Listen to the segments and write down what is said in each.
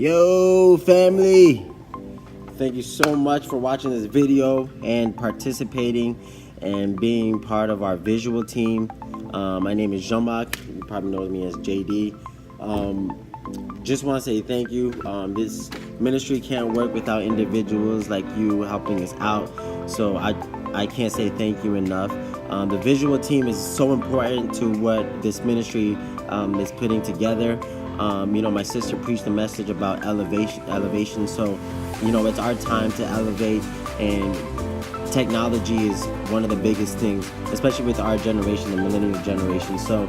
Yo, family! Thank you so much for watching this video and participating and being part of our visual team. My name is Jean-Marc. You probably know me as JD. Just want to say thank you. This ministry can't work without individuals like you helping us out. So I can't say thank you enough. The visual team is so important to what this ministry is putting together. My sister preached a message about elevation. So, it's our time to elevate, and technology is one of the biggest things, especially with our generation, the millennial generation. So,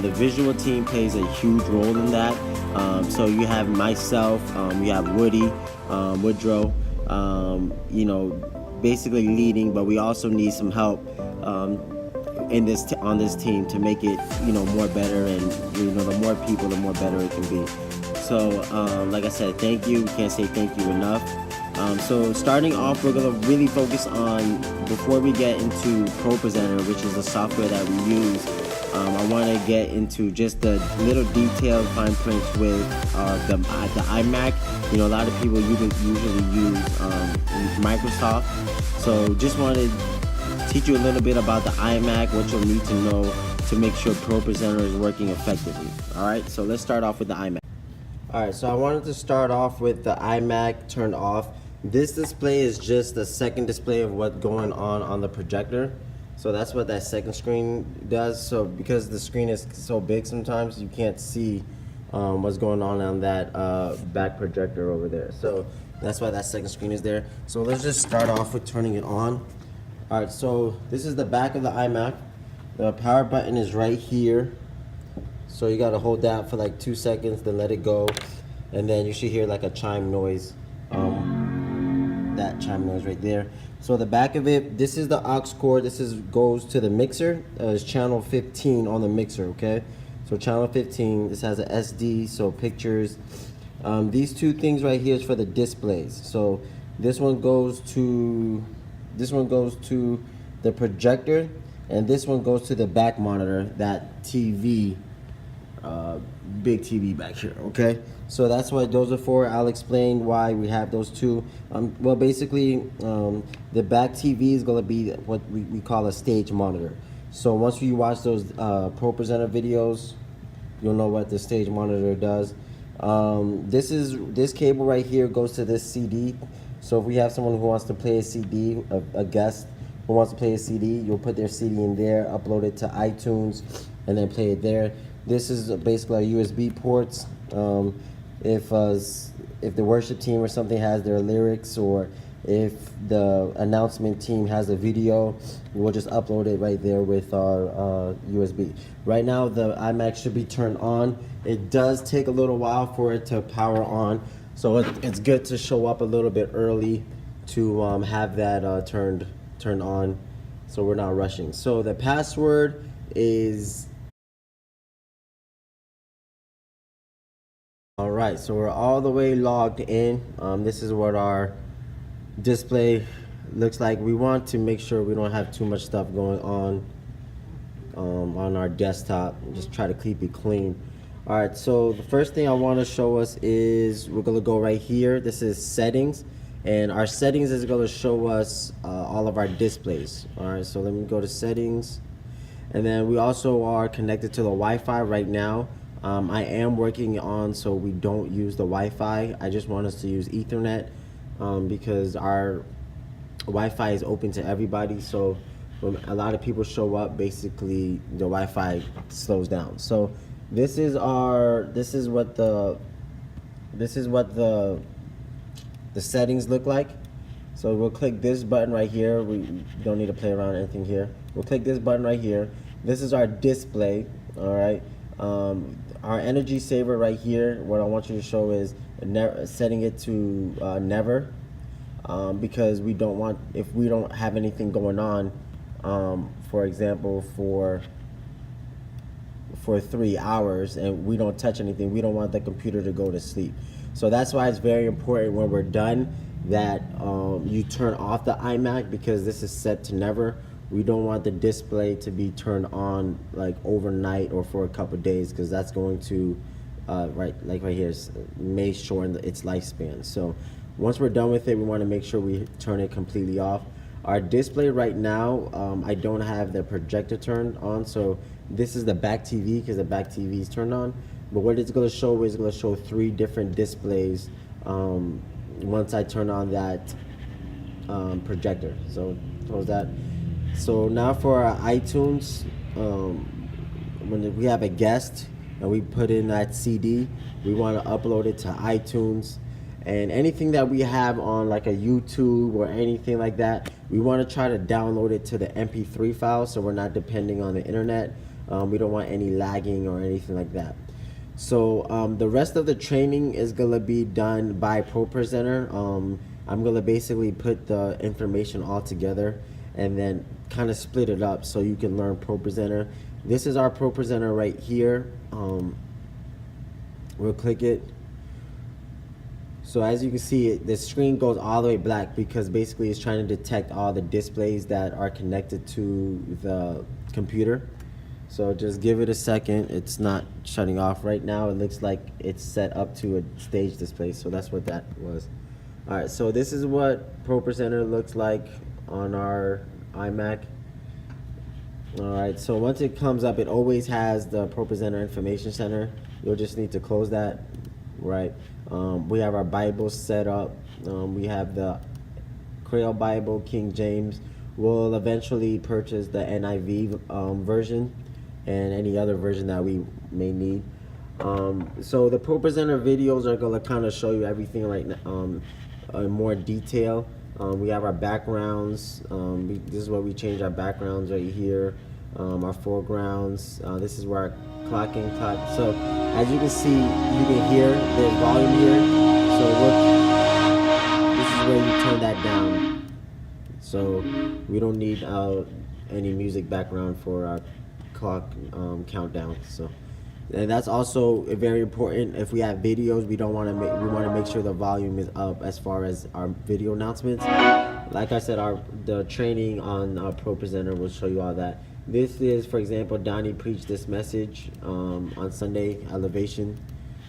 the visual team plays a huge role in that. So you have myself, you have Woody, Woodrow, basically leading, but we also need some help on this team to make it more better, and the more people, the more better it can be. So like I said, thank you. We can't say thank you enough. So starting off, we're gonna really focus on, before we get into Pro Presenter, which is the software that we use. I want to get into just the little detailed fine prints with the iMac. A lot of people usually use Microsoft. So just wanted to teach you a little bit about the iMac, what you'll need to know to make sure Pro Presenter is working effectively. All right, so let's start off with the iMac. All right, so I wanted to start off with the iMac turned off. This display is just the second display of what's going on the projector. So that's what that second screen does. So because the screen is so big, sometimes you can't see what's going on that back projector over there. So that's why that second screen is there. So let's just start off with turning it on. All right, so this is the back of the iMac. The power button is right here. So you gotta hold that for like 2 seconds, then let it go. And then you should hear like a chime noise. That chime noise right there. So the back of it, this is the aux cord. This goes to the mixer. It's channel 15 on the mixer, okay? So channel 15, this has a SD, so pictures. These two things right here is for the displays. So this one goes to the projector, and this one goes to the back monitor, that TV, big TV back here, okay? So that's what those are for. I'll explain why we have those two. Well, basically, the back TV is going to be what we call a stage monitor. So once you watch those Pro Presenter videos, you'll know what the stage monitor does. This cable right here goes to this CD. So if we have someone who wants to play a CD, a guest who wants to play a CD, you'll put their CD in there, upload it to iTunes, and then play it there. This is basically our USB ports. If the worship team or something has their lyrics, or if the announcement team has a video, we'll just upload it right there with our USB. Right now, the iMac should be turned on. It does take a little while for it to power on, so it's good to show up a little bit early to have that turned on, so we're not rushing. So the password is... All right, so we're all the way logged in. This is what our display looks like. We want to make sure we don't have too much stuff going on our desktop. Just try to keep it clean. All right, so the first thing I want to show us is we're going to go right here. This is settings, and our settings is going to show us all of our displays. All right, so let me go to settings, and then we also are connected to the Wi-Fi right now. I am working on so we don't use the Wi-Fi. I just want us to use Ethernet because our Wi-Fi is open to everybody. So when a lot of people show up, basically the Wi-Fi slows down. So this is what the settings look like. So we'll click this button right here. We don't need to play around anything here. We'll click this button right here. This is our display. All right. Our energy saver right here, what I want you to show is setting it to never, because we don't want, if we don't have anything going on, for example, for 3 hours and we don't touch anything, we don't want the computer to go to sleep. So that's why it's very important when we're done that you turn off the iMac, because this is set to never. We don't want the display to be turned on like overnight or for a couple days, because that's going to right here, may shorten its lifespan. So once we're done with it, we want to make sure we turn it completely off. Our display right now, I don't have the projector turned on, so this is the back TV because the back TV is turned on. But what it's going to show is going to show 3 different displays once I turn on that projector. So close that. So now for our iTunes, when we have a guest and we put in that CD, we want to upload it to iTunes. And anything that we have on like a YouTube or anything like that, we want to try to download it to the MP3 file so we're not depending on the internet. We don't want any lagging or anything like that. So the rest of the training is going to be done by ProPresenter. I'm going to basically put the information all together and then kind of split it up so you can learn ProPresenter. This is our ProPresenter right here. We'll click it. So as you can see, the screen goes all the way black because basically it's trying to detect all the displays that are connected to the computer. So just give it a second. It's not shutting off right now. It looks like it's set up to a stage display, so that's what that was. All right, so this is what ProPresenter looks like on our iMac. All right, so once it comes up, it always has the ProPresenter Information Center. You'll just need to close that, right? We have our Bibles set up. We have the Creole Bible, King James. We'll eventually purchase the NIV version and any other version that we may need. So the ProPresenter videos are gonna kind of show you everything right now in more detail. We have our backgrounds. This is where we change our backgrounds right here. Our foregrounds. This is where our clocking. So as you can see, you can hear there's volume here. So this is where you turn that down. So we don't need any music background for our clock countdown. So, and that's also very important. If we have videos, we want to make sure the volume is up as far as our video announcements. Like I said, the training on ProPresenter will show you all that. This is, for example, Donnie preached this message on Sunday, Elevation.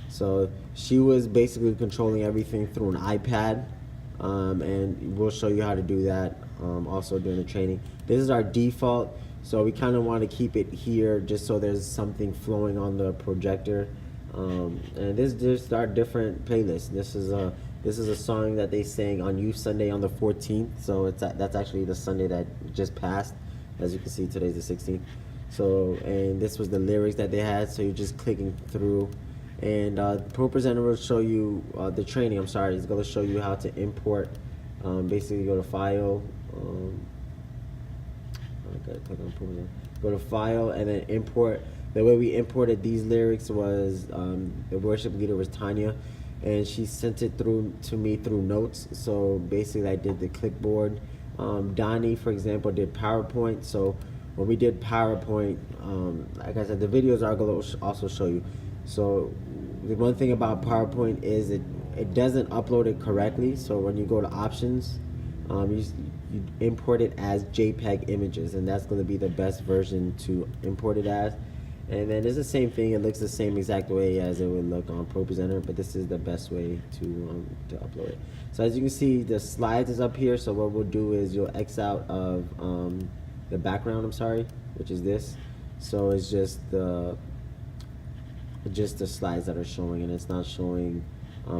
So she was basically controlling everything through an iPad, and we'll show you how to do that also during the training. This is our default, so we kind of want to keep it here just so there's something flowing on the projector. And this is just our different playlist. This is a song that they sang on Youth Sunday on the 14th. So that's actually the Sunday that just passed. As you can see, today's the 16th. So, and this was the lyrics that they had. So you're just clicking through, and ProPresenter will show you the training. I'm sorry, it's going to show you how to import. Basically, go to File. Okay, click on ProPresenter. Go to File and then Import. The way we imported these lyrics was the worship leader was Tanya, and she sent it through to me through notes. So basically, I did the clipboard. Donnie, for example, did PowerPoint. So when we did PowerPoint, like I said, the videos are going to also show you. So the one thing about PowerPoint is it doesn't upload it correctly. So when you go to options, you import it as JPEG images, and that's going to be the best version to import it as. And then it's the same thing. It looks the same exact way as it would look on ProPresenter, but this is the best way to upload it. So as you can see, the slides is up here. So what we'll do is you'll X out of the background. I'm sorry, which is this. So it's just the slides that are showing, and it's not showing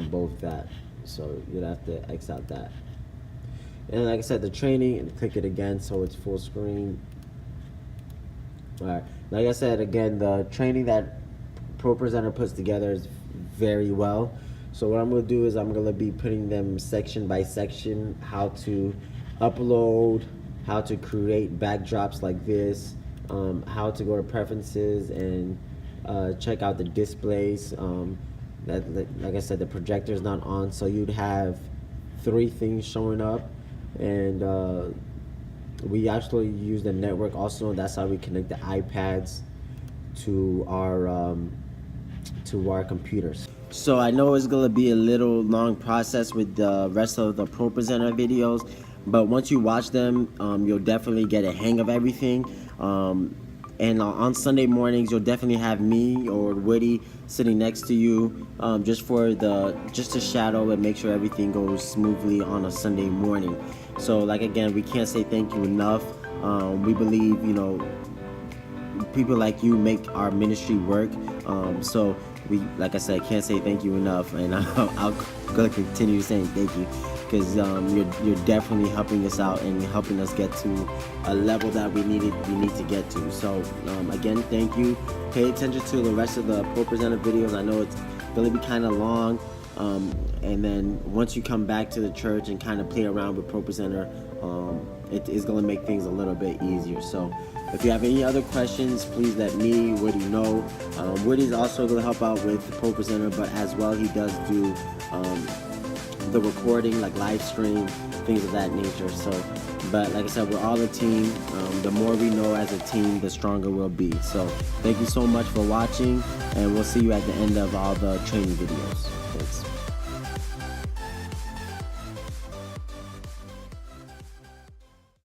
both that. So you'll have to X out that. And like I said, the training, and click it again so it's full screen. All right. Like I said, again, the training that ProPresenter puts together is very well. So what I'm going to do is I'm going to be putting them section by section, how to upload, how to create backdrops like this, how to go to preferences and check out the displays. Like I said, the projector is not on, so you'd have 3 things showing up, and we actually use the network also. That's how we connect the iPads to our computers. So I know it's gonna be a little long process with the rest of the ProPresenter videos, but once you watch them, you'll definitely get a hang of everything. And on Sunday mornings, you'll definitely have me or Woody sitting next to you, just to shadow and make sure everything goes smoothly on a Sunday morning. So, like again, we can't say thank you enough. We believe, people like you make our ministry work. So we, like I said, can't say thank you enough, and I'll gonna continue saying thank you, because you're definitely helping us out and helping us get to a level that we need to get to. So again, thank you. Pay attention to the rest of the Pro Presenter videos. I know it's gonna be kind of long, and then once you come back to the church and kind of play around with Pro Presenter, it is gonna make things a little bit easier. So if you have any other questions, please let me, Woody, know. Woody's also going to help out with the Pro Presenter, but as well, he does do the recording, like live stream, things of that nature. So, but like I said, we're all a team. The more we know as a team, the stronger we'll be. So thank you so much for watching, and we'll see you at the end of all the training videos. Thanks.